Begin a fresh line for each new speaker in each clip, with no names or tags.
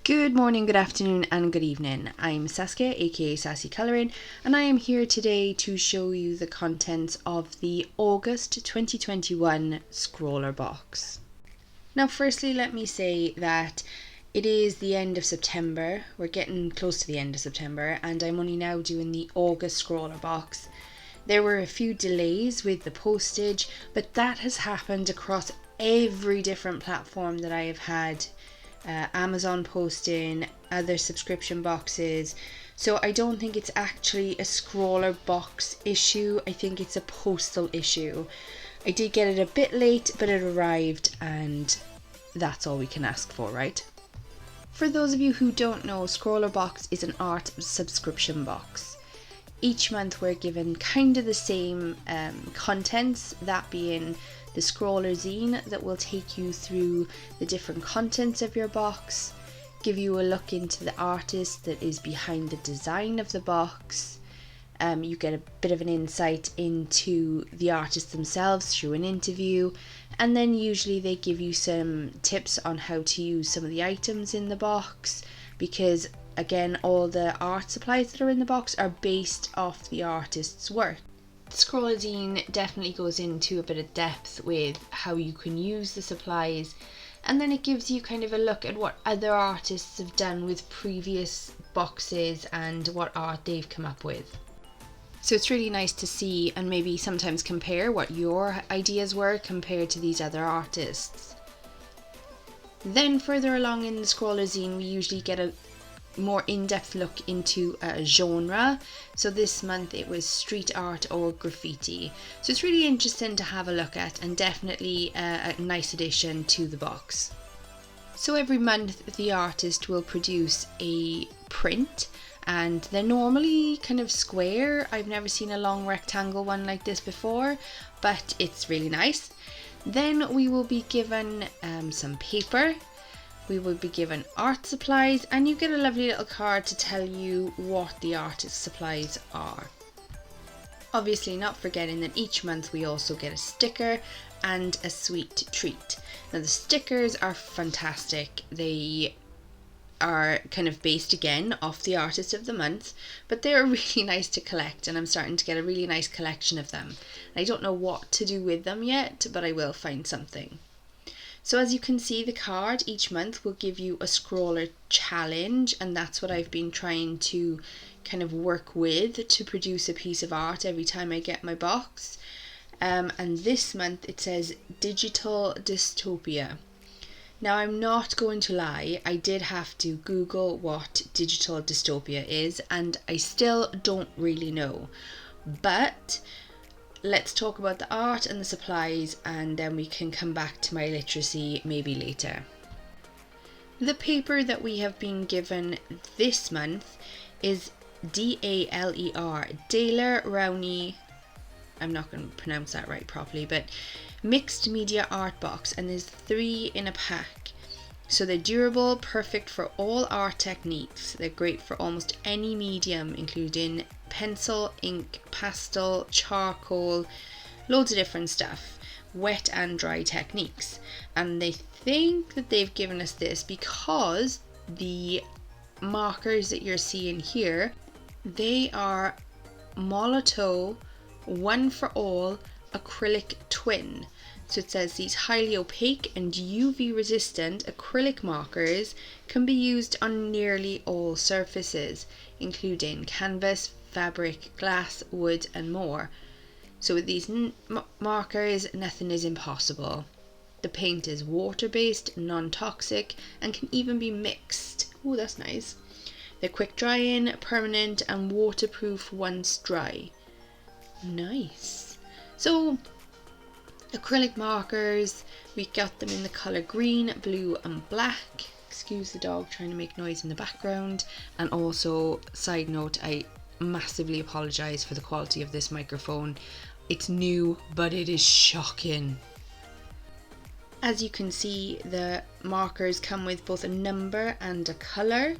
Good morning, good afternoon and good evening. I'm Saskia, aka Sassy Colouring, and I am here today to show you the contents of the August 2021 ScrawlrBox. Now firstly, let me say that it is the end of September. We're getting close to the end of September and I'm only now doing the August ScrawlrBox. There were a few delays with the postage, but that has happened across every different platform that I have had. Amazon posting, other subscription boxes. So I don't think it's actually a ScrawlrBox issue. I think it's a postal issue. I did get it a bit late, but it arrived and that's all we can ask for, right? For those of you who don't know, ScrawlrBox is an art subscription box. Each month we're given kind of the same contents, that being the Scrawler zine that will take you through the different contents of your box, give you a look into the artist that is behind the design of the box. You get a bit of an insight into the artists themselves through an interview, and then usually they give you some tips on how to use some of the items in the box, because again, all the art supplies that are in the box are based off the artist's work. The Scrawler zine definitely goes into a bit of depth with how you can use the supplies, and then it gives you kind of a look at what other artists have done with previous boxes and what art they've come up with. So it's really nice to see and maybe sometimes compare what your ideas were compared to these other artists. Then further along in the Scrawler zine we usually get a more in-depth look into a genre. So this month it was street art or graffiti. So it's really interesting to have a look at and definitely a nice addition to the box. So every month the artist will produce a print and they're normally kind of square. I've never seen a long rectangle one like this before, but it's really nice. Then we will be given some paper. We will be given art supplies, and you get a lovely little card to tell you what the artist's supplies are. Obviously not forgetting that each month we also get a sticker and a sweet treat. Now the stickers are fantastic. They are kind of based again off the artist of the month, but they're really nice to collect and I'm starting to get a really nice collection of them. I don't know what to do with them yet, but I will find something. So as you can see, the card each month will give you a Scrawler challenge, and that's what I've been trying to kind of work with to produce a piece of art every time I get my box. And this month it says digital dystopia. Now I'm not going to lie, I did have to Google what digital dystopia is and I still don't really know. But let's talk about the art and the supplies and then we can come back to my literacy maybe later. The paper that we have been given this month is DALER, Daler Rowney, I'm not going to pronounce that right properly, but mixed media art box, and there's 3 in a pack. So they're durable, perfect for all art techniques. They're great for almost any medium, including pencil, ink, pastel, charcoal, loads of different stuff, wet and dry techniques. And they think that they've given us this because the markers that you're seeing here, they are Molotow One for All acrylic twin. So it says these highly opaque and UV resistant acrylic markers can be used on nearly all surfaces, including canvas, fabric, glass, wood and more. So with these markers, nothing is impossible. The paint is water-based, non-toxic and can even be mixed. Oh, that's nice. They're quick drying, permanent and waterproof once dry. Nice. So acrylic markers, we got them in the colour green, blue and black. Excuse the dog trying to make noise in the background. And also, side note, I massively apologise for the quality of this microphone. It's new, but it is shocking. As you can see, the markers come with both a number and a colour.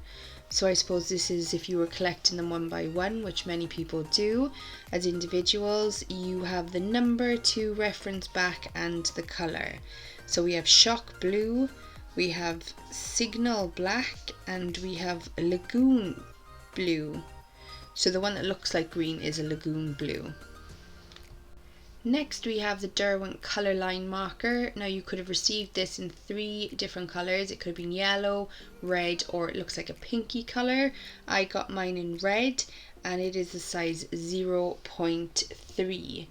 So I suppose this is if you were collecting them one by one, which many people do. As individuals, you have the number to reference back and the colour. So we have shock blue, we have Signal Black, and we have Lagoon Blue. So the one that looks like green is a Lagoon Blue. Next we have the Derwent colour line marker. Now you could have received this in 3 different colours. It could have been yellow, red, or it looks like a pinky colour. I got mine in red and it is the size 0.3.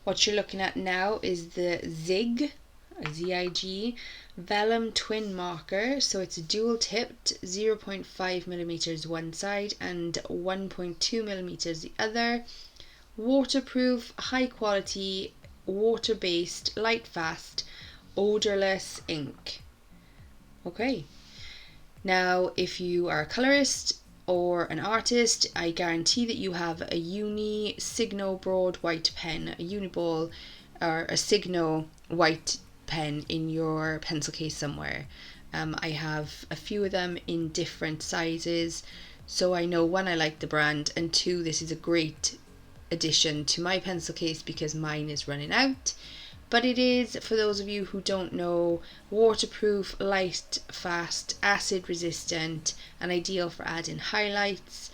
What you're looking at now is the ZIG, Z-I-G, vellum twin marker. So it's dual tipped, 0.5mm one side and 1.2mm the other. Waterproof, high quality, water-based, light fast, odorless ink. Okay, now if you are a colorist or an artist, I guarantee that you have a Uni Signo broad white pen, a Uniball or a Signo white pen in your pencil case somewhere. I have a few of them in different sizes, so I know, one, I like the brand, and 2, this is a great addition to my pencil case because mine is running out. But it is, for those of you who don't know, waterproof, light, fast, acid resistant, and ideal for adding highlights,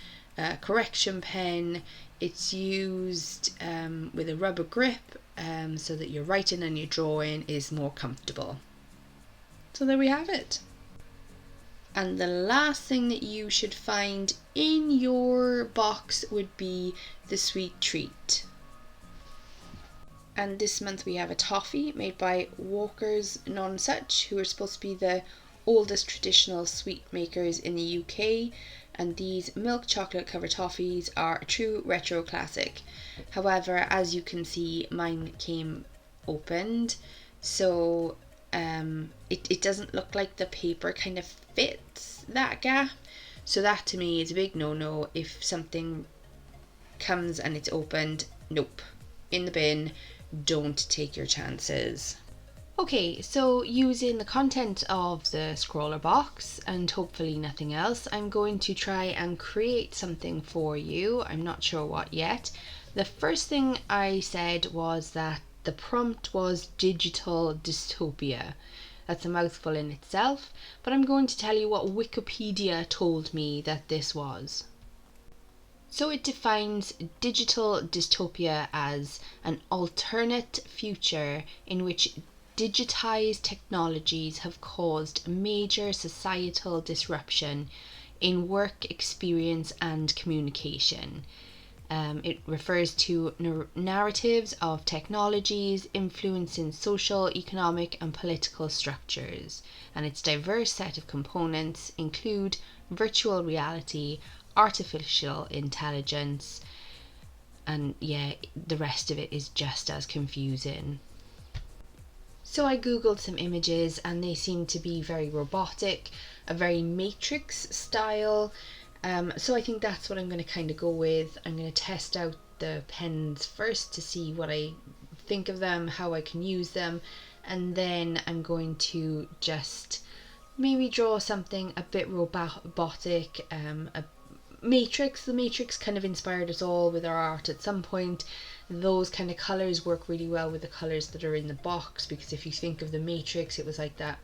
correction pen. It's used with a rubber grip so that your writing and your drawing is more comfortable. So there we have it. And the last thing that you should find in your box would be the sweet treat. And this month we have a toffee made by Walker's Nonsuch, who are supposed to be the oldest traditional sweet makers in the UK. And these milk chocolate covered toffees are a true retro classic. However, as you can see, mine came opened, so it doesn't look like the paper kind of fits that gap. So that to me is a big no-no. If something comes and it's opened, nope, in the bin. Don't take your chances. Okay, so using the content of the ScrawlrBox and hopefully nothing else, I'm going to try and create something for you. I'm not sure what yet. The first thing I said was that the prompt was digital dystopia. That's a mouthful in itself, but I'm going to tell you what Wikipedia told me that this was. So it defines digital dystopia as an alternate future in which digitized technologies have caused major societal disruption in work, experience, and communication. It refers to narratives of technologies influencing social, economic, and political structures, and its diverse set of components include virtual reality, artificial intelligence, and yeah, the rest of it is just as confusing. So I googled some images and they seem to be very robotic, a very Matrix style. So I think that's what I'm going to kind of go with. I'm going to test out the pens first to see what I think of them, how I can use them, and then I'm going to just maybe draw something a bit robotic, a Matrix. The Matrix kind of inspired us all with our art at some point. Those kind of colours work really well with the colours that are in the box, because if you think of the Matrix, it was like that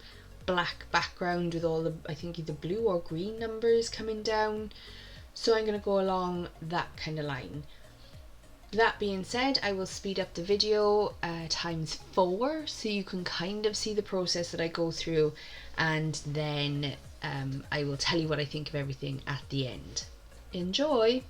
black background with all the, I think either blue or green numbers coming down. So I'm going to go along that kind of line. That being said, I will speed up the video times 4 so you can kind of see the process that I go through, and then I will tell you what I think of everything at the end. Enjoy!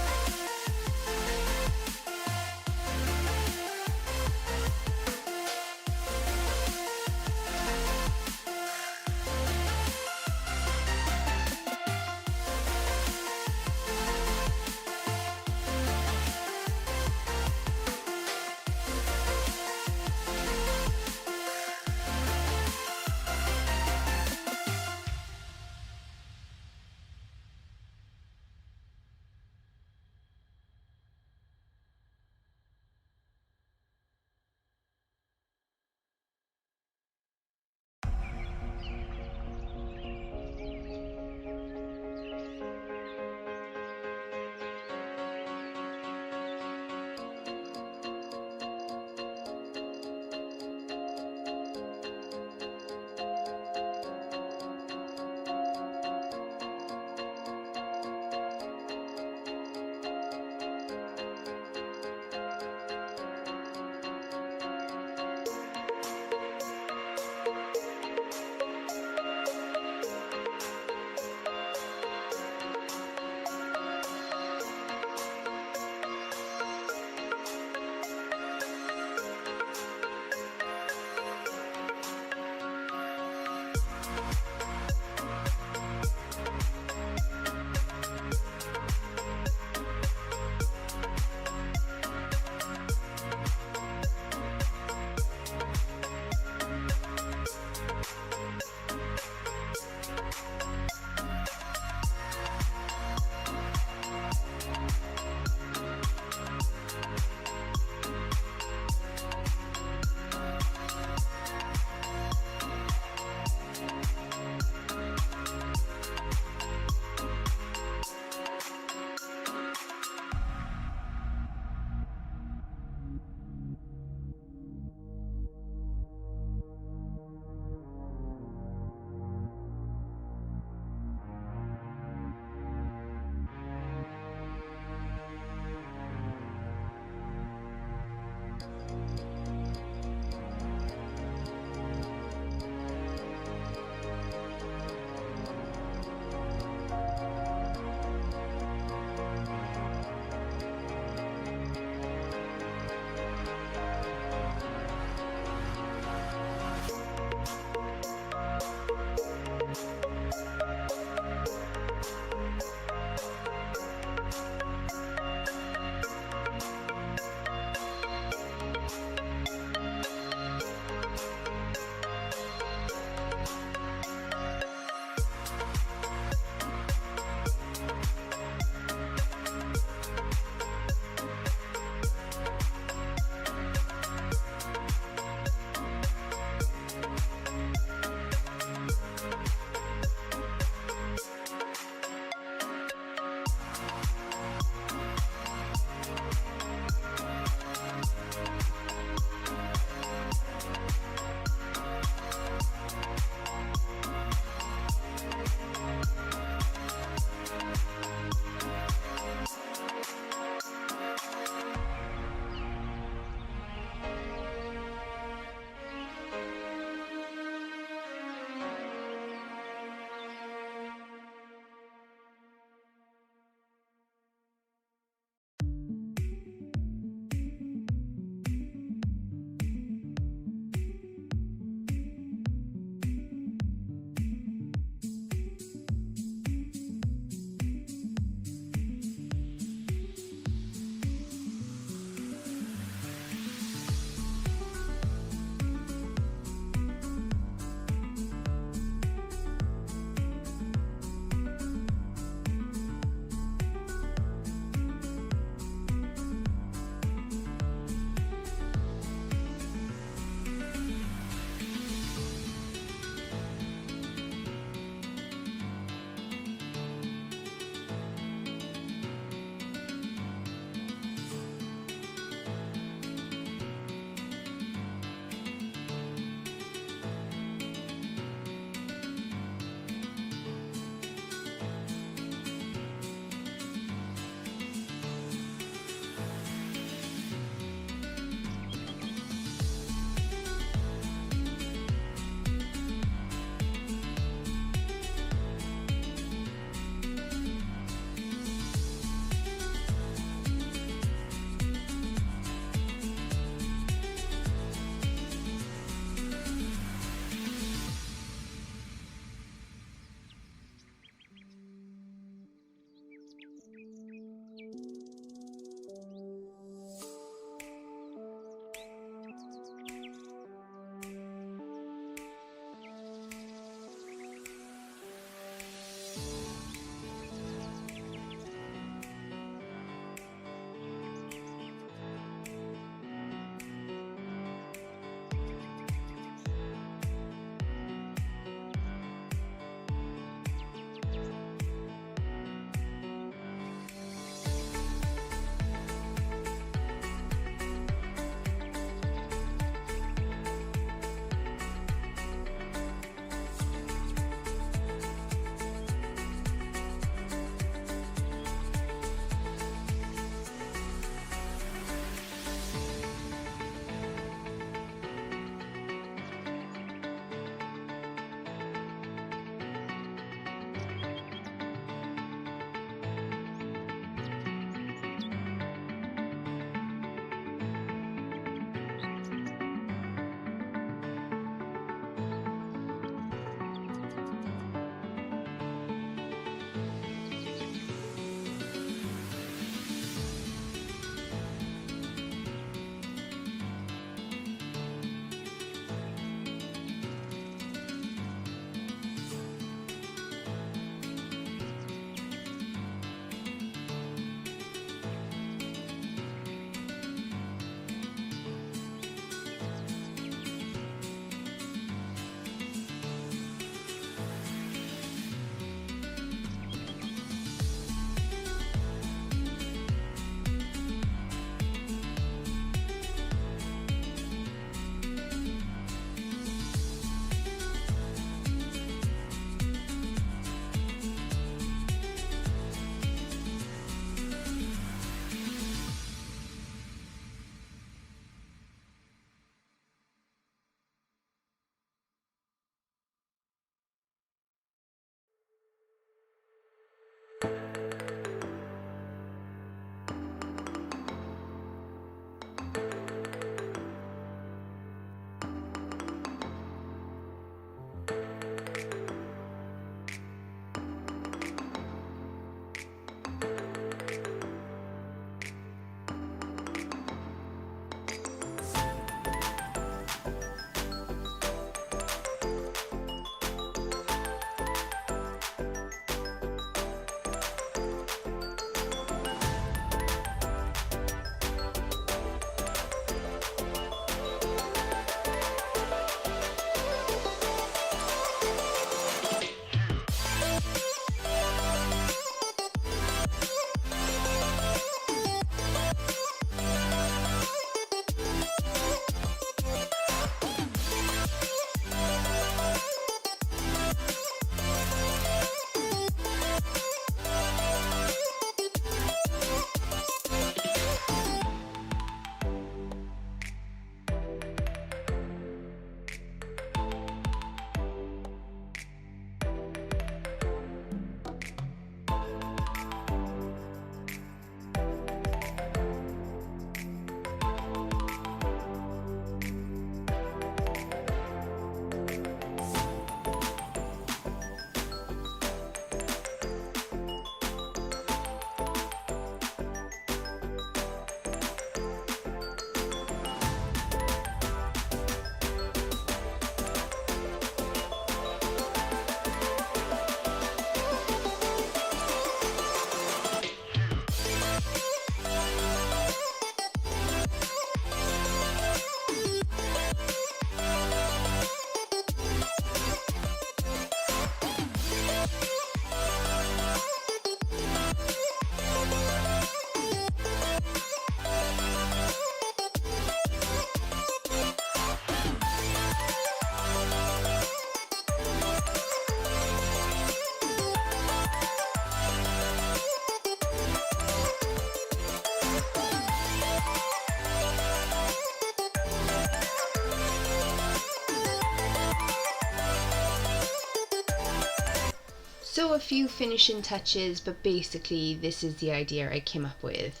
So a few finishing touches, but basically this is the idea I came up with.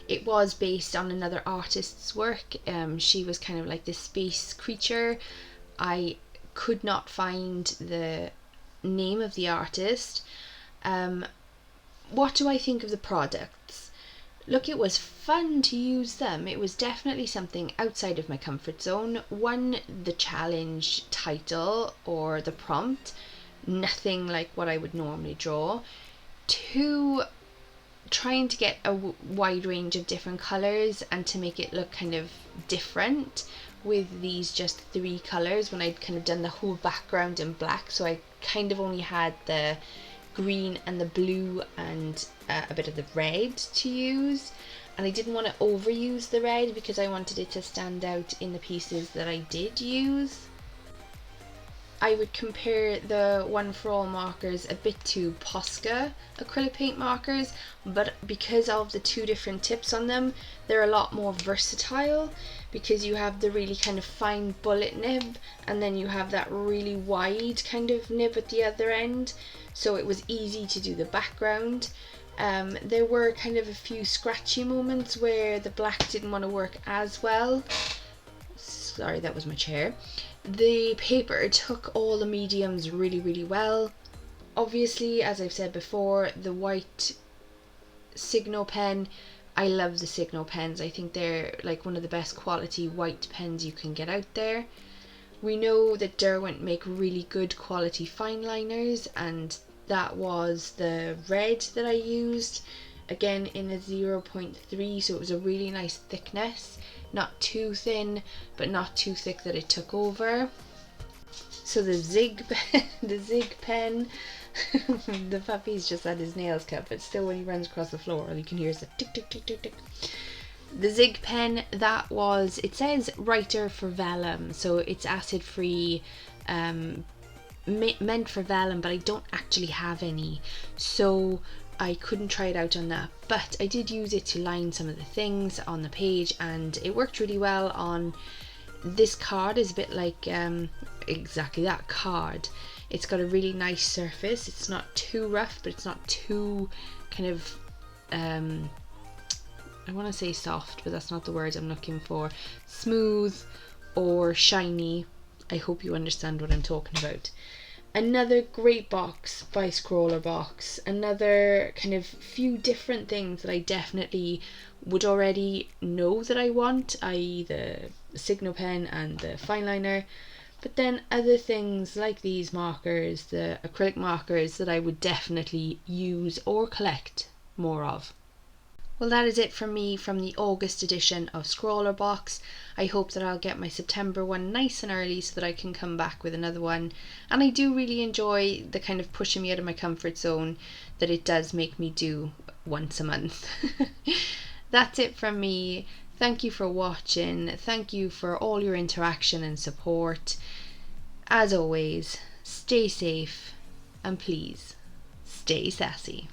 It was based on another artist's work. She was kind of like this space creature. I could not find the name of the artist. What do I think of the products? Look, it was fun to use them. It was definitely something outside of my comfort zone. One, the challenge title or the prompt, nothing like what I would normally draw. Two, trying to get a wide range of different colours and to make it look kind of different with these just 3 colours when I'd kind of done the whole background in black, so I kind of only had the green and the blue and a bit of the red to use, and I didn't want to overuse the red because I wanted it to stand out in the pieces that I did use. I would compare the One for All markers a bit to Posca acrylic paint markers, but because of the 2 different tips on them, they're a lot more versatile, because you have the really kind of fine bullet nib and then you have that really wide kind of nib at the other end, so it was easy to do the background. There were kind of a few scratchy moments where the black didn't want to work as well. Sorry, that was my chair. The paper took all the mediums really well. Obviously, as I've said before, the white Signo pen, I love the Signo pens. I think they're like one of the best quality white pens you can get out there. We know that Derwent make really good quality fine liners, and that was the red that I used, again in a 0.3, so it was a really nice thickness, not too thin but not too thick that it took over. So the Zig pen the puppy's just had his nails cut, but still when he runs across the floor all you can hear is a tick tick tick tick tick. The Zig pen, that was, it says writer for vellum, so it's acid free, meant for vellum, but I don't actually have any, so I couldn't try it out on that, but I did use it to line some of the things on the page and it worked really well on this card. Is a bit like exactly that card. It's got a really nice surface, it's not too rough but it's not too kind of I want to say soft, but that's not the word I'm looking for, smooth or shiny. I hope you understand what I'm talking about. Another great box by ScrawlrBox, another kind of few different things that I definitely would already know that I want, i.e. the Signo pen and the fine liner, but then other things like these markers, the acrylic markers, that I would definitely use or collect more of. Well, that is it from me from the August edition of ScrawlrBox. I hope that I'll get my September one nice and early so that I can come back with another one. And I do really enjoy the kind of pushing me out of my comfort zone that it does make me do once a month. That's it from me. Thank you for watching. Thank you for all your interaction and support. As always, stay safe and please stay sassy.